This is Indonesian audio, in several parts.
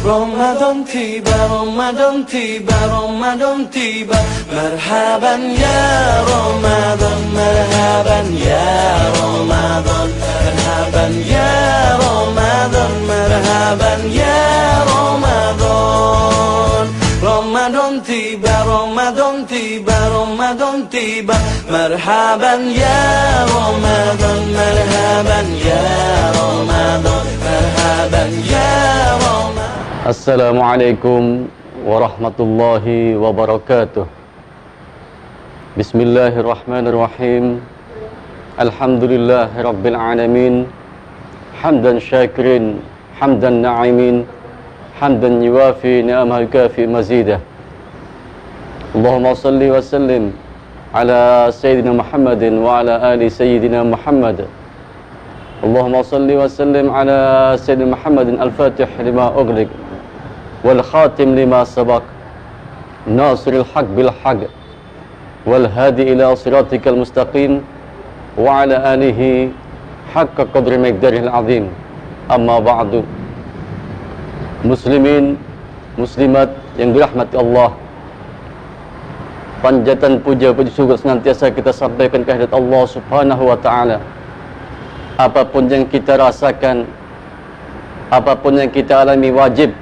Ramadan tiba, Ramadan tiba, Ramadan tiba. Marhaban ya Ramadan, marhaban ya Ramadan, marhaban ya Ramadan, marhaban ya Ramadan. Ramadan tiba, Ramadan tiba, Ramadan tiba. Marhaban ya Ramadan, marhaban ya Ramadan, marhaban ya Ramadan. Assalamualaikum warahmatullahi wabarakatuh. Bismillahirrahmanirrahim. Alhamdulillahi rabbil alamin. Hamdan syakirin, hamdan na'imin, hamdan yuwafi ni'amahu kafi mazidah. Allahumma salli wa sallim ala Sayyidina Muhammadin wa ala ali Sayyidina Muhammad. Allahumma salli wa sallim ala Sayyidina Muhammadin al-Fatih lima ughliq wal khatim lima sabaq nasiril haq bil haq wal hadi ila siratikal mustaqim wa ala alihi haqqa qadri miqdarihil azim. Amma ba'du. Muslimin, muslimat yang dirahmati Allah, panjatan puja puji syukur senantiasa kita sampaikan kehadirat Allah Subhanahu wa taala. Apapun yang kita rasakan, apapun yang kita alami, wajib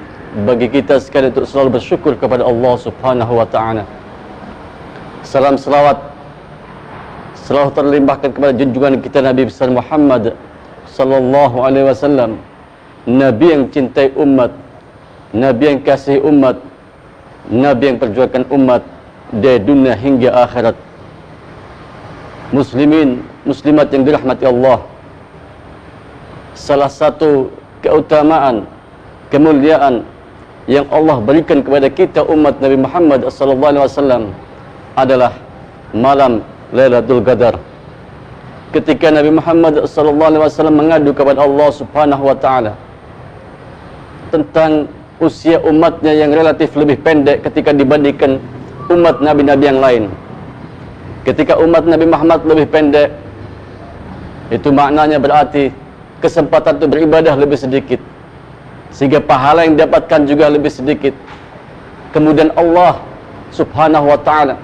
bagi kita sekali untuk selalu bersyukur kepada Allah Subhanahu wa taala. Salam selawat selalu terlimpahkan kepada junjungan kita Nabi besar Muhammad sallallahu alaihi wasallam, Nabi yang cintai umat, Nabi yang kasih umat, Nabi yang perjuangkan umat dari dunia hingga akhirat. Muslimin, muslimat yang dirahmati Allah, salah satu keutamaan, kemuliaan yang Allah berikan kepada kita umat Nabi Muhammad sallallahu alaihi wasallam adalah malam Lailatul Qadar. Ketika Nabi Muhammad sallallahu alaihi wasallam mengadu kepada Allah Subhanahu wa taala tentang usia umatnya yang relatif lebih pendek ketika dibandingkan umat nabi-nabi yang lain. Ketika umat Nabi Muhammad lebih pendek, itu maknanya berarti kesempatan untuk beribadah lebih sedikit, sehingga pahala yang didapatkan juga lebih sedikit. Kemudian Allah Subhanahu wa ta'ala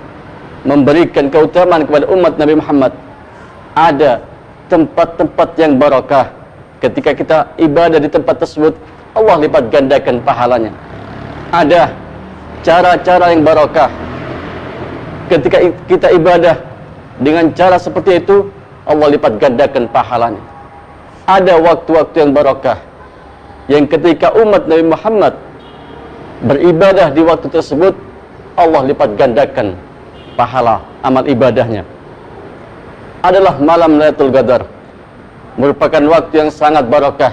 memberikan keutamaan kepada umat Nabi Muhammad. Ada tempat-tempat yang barakah. Ketika kita ibadah di tempat tersebut, Allah lipat gandakan pahalanya. Ada cara-cara yang barakah. Ketika kita ibadah dengan cara seperti itu, Allah lipat gandakan pahalanya. Ada waktu-waktu yang barakah, yang ketika umat Nabi Muhammad beribadah di waktu tersebut, Allah lipat gandakan pahala amal ibadahnya. Adalah malam Lailatul Qadar, merupakan waktu yang sangat barakah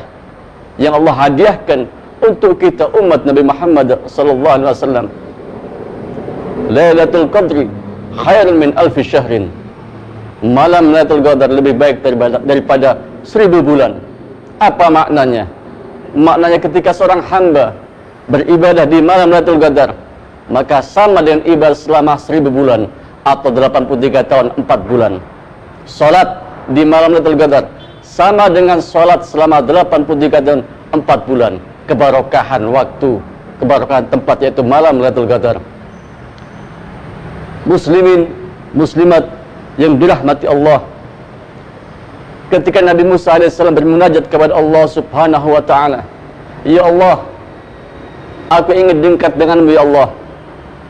yang Allah hadiahkan untuk kita umat Nabi Muhammad sallallahu alaihi wasallam. Lailatul Qadri khairun min alfi syahrin. Malam Lailatul Qadar lebih baik daripada 1000 bulan. Apa maknanya? Maknanya ketika seorang hamba beribadah di malam Lailatul Qadar, maka sama dengan ibadah selama 1000 bulan atau 83 tahun 4 bulan. Salat di malam Lailatul Qadar sama dengan salat selama 83 tahun 4 bulan. Keberkahan waktu, keberkahan tempat, yaitu malam Lailatul Qadar. Muslimin, muslimat yang dirahmati Allah, ketika Nabi Musa AS bermunajat kepada Allah Subhanahu wa ta'ala, Ya Allah, aku ingin dekat denganmu ya Allah.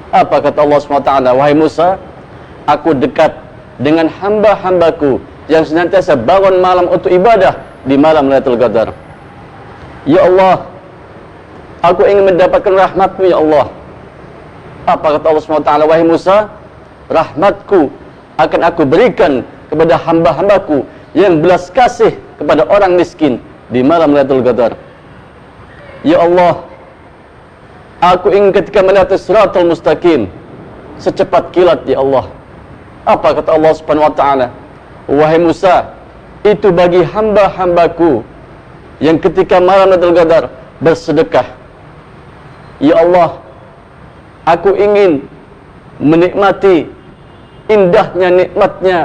Apa kata Allah Subhanahu wa ta'ala? Wahai Musa, aku dekat dengan hamba-hambaku yang senantiasa bangun malam untuk ibadah di malam Lailatul Qadar. Ya Allah, aku ingin mendapatkan rahmatmu ya Allah. Apa kata Allah Subhanahu wa ta'ala? Wahai Musa, rahmatku akan aku berikan kepada hamba-hambaku yang belas kasih kepada orang miskin di malam Lailatul Qadar. Ya Allah, aku ingin ketika melihat siratal mustaqim secepat kilat ya Allah. Apa kata Allah Subhanahu wa ta'ala? Wahai Musa, itu bagi hamba-hambaku yang ketika malam Lailatul Qadar bersedekah. Ya Allah, aku ingin menikmati indahnya nikmatnya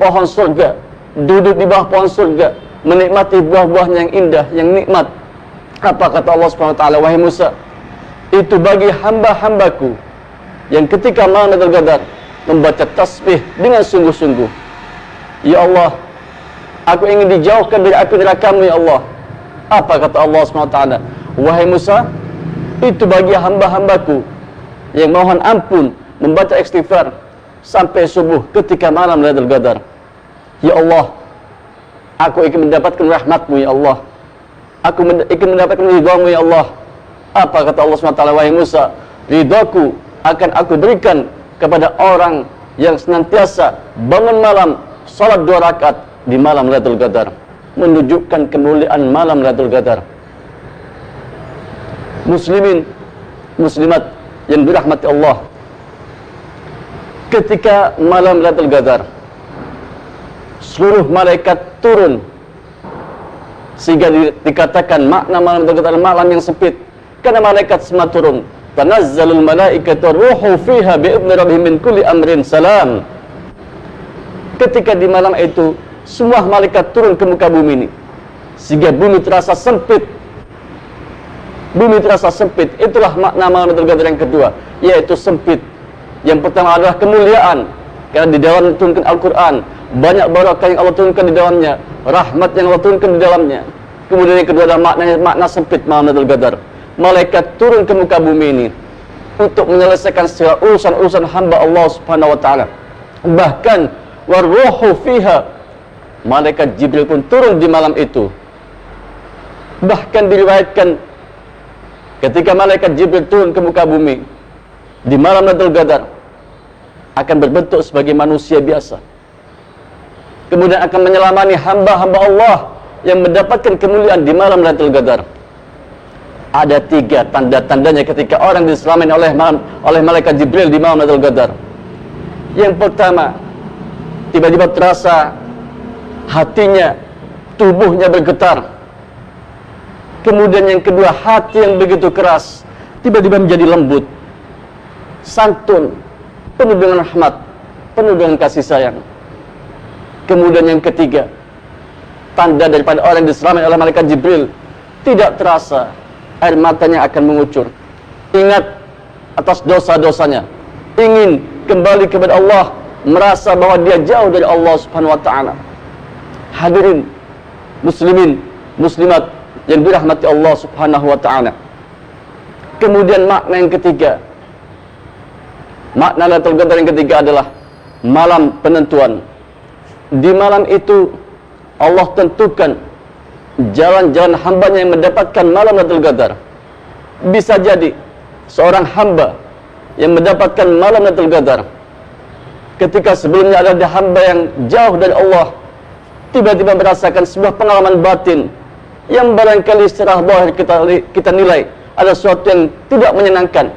pohon surga, duduk di bawah pohon surga, menikmati buah-buahnya yang indah, yang nikmat. Apa kata Allah Subhanahu wa taala, wahai Musa, itu bagi hamba-hambaku yang ketika malam Lailatul Qadar membaca tasbih dengan sungguh-sungguh. Ya Allah, aku ingin dijauhkan dari api neraka-Mu ya Allah. Apa kata Allah Subhanahu wa taala, wahai Musa, itu bagi hamba-hambaku yang mohon ampun membaca istighfar sampai subuh ketika malam Lailatul Qadar. Ya Allah, aku ingin mendapatkan rahmat-Mu ya Allah. Aku ingin mendapatkan ridha-Mu ya Allah. Apa kata Allah SWT, wahai Musa, ridhaku akan aku berikan kepada orang yang senantiasa bangun malam, salat 2 rakaat di malam Lailatul Qadar, menunjukkan kemuliaan malam Lailatul Qadar. Muslimin, muslimat yang dirahmati Allah, ketika malam Lailatul Qadar seluruh malaikat turun, sehingga dikatakan makna malam Lailatul Qadar malam yang sempit, karena malaikat semua turun. Tanazzalul malaikatu ruhu fiha bi'idzni rabbihim min kulli amrin salam. Ketika di malam itu semua malaikat turun ke muka bumi ini, sehingga bumi terasa sempit. Bumi terasa sempit. Itulah makna malam Lailatul Qadar yang kedua, yaitu sempit. Yang pertama adalah kemuliaan, karena di dalam turunkan Al-Quran, banyak barakah yang Allah turunkan di dalamnya, rahmat yang Allah turunkan di dalamnya. Kemudian yang kedua adalah makna sempit malam Lailatul Qadar. Malaikat turun ke muka bumi ini untuk menyelesaikan segala urusan-urusan hamba Allah Subhanahu wa taala. Bahkan waruhu fiha, malaikat Jibril pun turun di malam itu. Bahkan diriwayatkan ketika malaikat Jibril turun ke muka bumi di malam Lailatul Qadar, akan berbentuk sebagai manusia biasa, kemudian akan menyelamani hamba-hamba Allah yang mendapatkan kemuliaan di malam Lailatul Qadar. Ada 3 tanda-tandanya ketika orang diselamatkan oleh malaikat Jibril di malam Lailatul Qadar. Yang pertama, tiba-tiba terasa hatinya, tubuhnya bergetar. Kemudian yang kedua, hati yang begitu keras tiba-tiba menjadi lembut, santun, penuh dengan rahmat, penuh dengan kasih sayang. Kemudian yang ketiga, tanda daripada orang yang diselamatkan oleh malaikat Jibril, tidak terasa air matanya akan mengucur. Ingat atas dosa-dosanya, ingin kembali kepada Allah, merasa bahwa dia jauh dari Allah Subhanahu wa taala. Hadirin muslimin, muslimat yang dirahmati Allah Subhanahu wa taala. Kemudian makna yang ketiga, makna Lailatul Qadar yang ketiga adalah malam penentuan. Di malam itu Allah tentukan jalan-jalan hambanya yang mendapatkan malam Lailatul Qadar. Bisa jadi seorang hamba yang mendapatkan malam Lailatul Qadar ketika sebelumnya ada hamba yang jauh dari Allah, tiba-tiba merasakan sebuah pengalaman batin yang barangkali secara zahir kita nilai ada sesuatu yang tidak menyenangkan.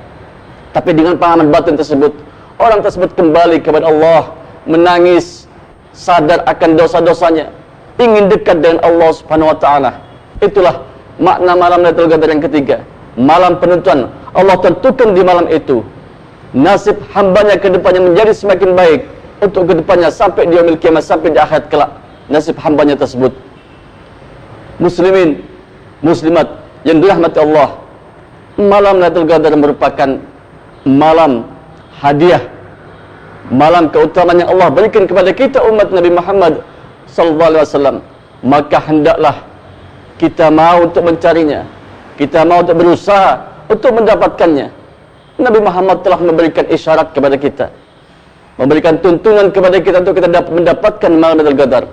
Tapi dengan pengalaman batin tersebut, orang tersebut kembali kepada Allah, menangis, sadar akan dosa-dosanya, ingin dekat dengan Allah Subhanahu wa taala. Itulah makna malam Lailatul Qadar yang ketiga, malam penentuan. Allah tentukan di malam itu nasib hambanya ke depannya menjadi semakin baik untuk ke depannya sampai di yaumil kiamat, sampai di akhirat kelak, nasib hambanya tersebut. Muslimin, muslimat yang dirahmati Allah, malam Lailatul Qadar merupakan malam hadiah, malam keutamaan yang Allah berikan kepada kita umat Nabi Muhammad sallallahu alaihi wasallam. Maka hendaklah kita mau untuk mencarinya, kita mau untuk berusaha untuk mendapatkannya. Nabi Muhammad telah memberikan isyarat kepada kita, memberikan tuntunan kepada kita untuk kita dapat mendapatkan malam Lailatul Qadar.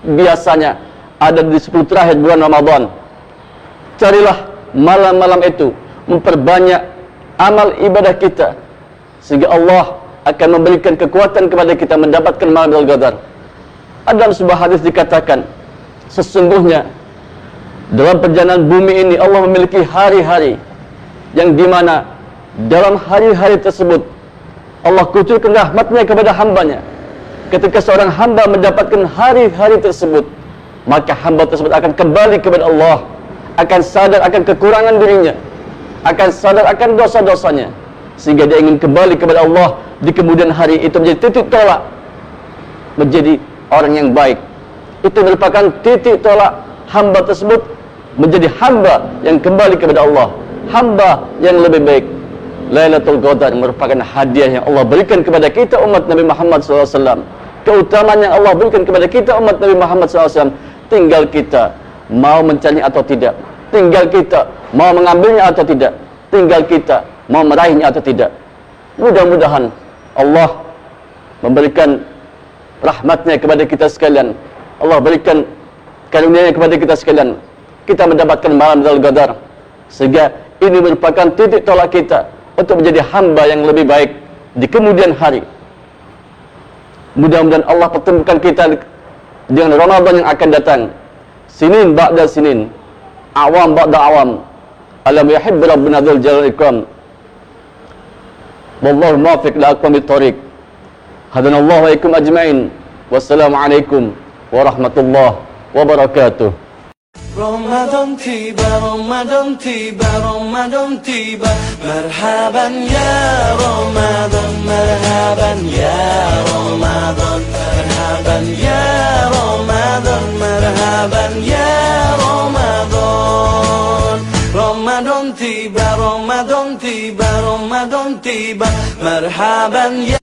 Biasanya ada di 10 terakhir bulan Ramadan. Carilah malam-malam itu, memperbanyak amal ibadah kita, sehingga Allah akan memberikan kekuatan kepada kita mendapatkan malam Lailatul Qadar. Dalam sebuah hadis dikatakan, sesungguhnya dalam perjalanan bumi ini Allah memiliki hari-hari yang dimana dalam hari-hari tersebut Allah kucurkan rahmatnya kepada hambanya. Ketika seorang hamba mendapatkan hari-hari tersebut, maka hamba tersebut akan kembali kepada Allah, akan sadar akan kekurangan dirinya, akan sadar akan dosa-dosanya, sehingga dia ingin kembali kepada Allah di kemudian hari. Itu menjadi titik tolak menjadi orang yang baik. Itu merupakan titik tolak hamba tersebut menjadi hamba yang kembali kepada Allah, hamba yang lebih baik. Lailatul Qadar merupakan hadiah yang Allah berikan kepada kita umat Nabi Muhammad SAW. Keutamaan yang Allah berikan kepada kita umat Nabi Muhammad SAW. Tinggal kita mau mencari atau tidak, tinggal kita mau mengambilnya atau tidak, tinggal kita mau meraihnya atau tidak. Mudah-mudahan Allah memberikan rahmatnya kepada kita sekalian, Allah berikan karunia-Nya kepada kita sekalian, kita mendapatkan malam Lailatul Qadar, sehingga ini merupakan titik tolak kita untuk menjadi hamba yang lebih baik di kemudian hari. Mudah-mudahan Allah pertemukan kita dengan Ramadan yang akan datang, sinin ba'da sinin, awam ba'da awam. Alam yuhibbu rabbuna dzul jalali wal ikram. Wallahu muwaffiq li aqwamit thoriq. Hadanallahu wa iyyakum ajma'in. Wassalamualaikum warahmatullahi wabarakatuh. Ramadan tiba, Ramadan tiba, Ramadan tiba. Marhaban ya Ramadan, marhaban ya Ramadan, marhaban ya Ramadan, marhaban ya Ramadan. Ramadan tiba, Ramadan tiba, Ramadan tiba. Marhaban ya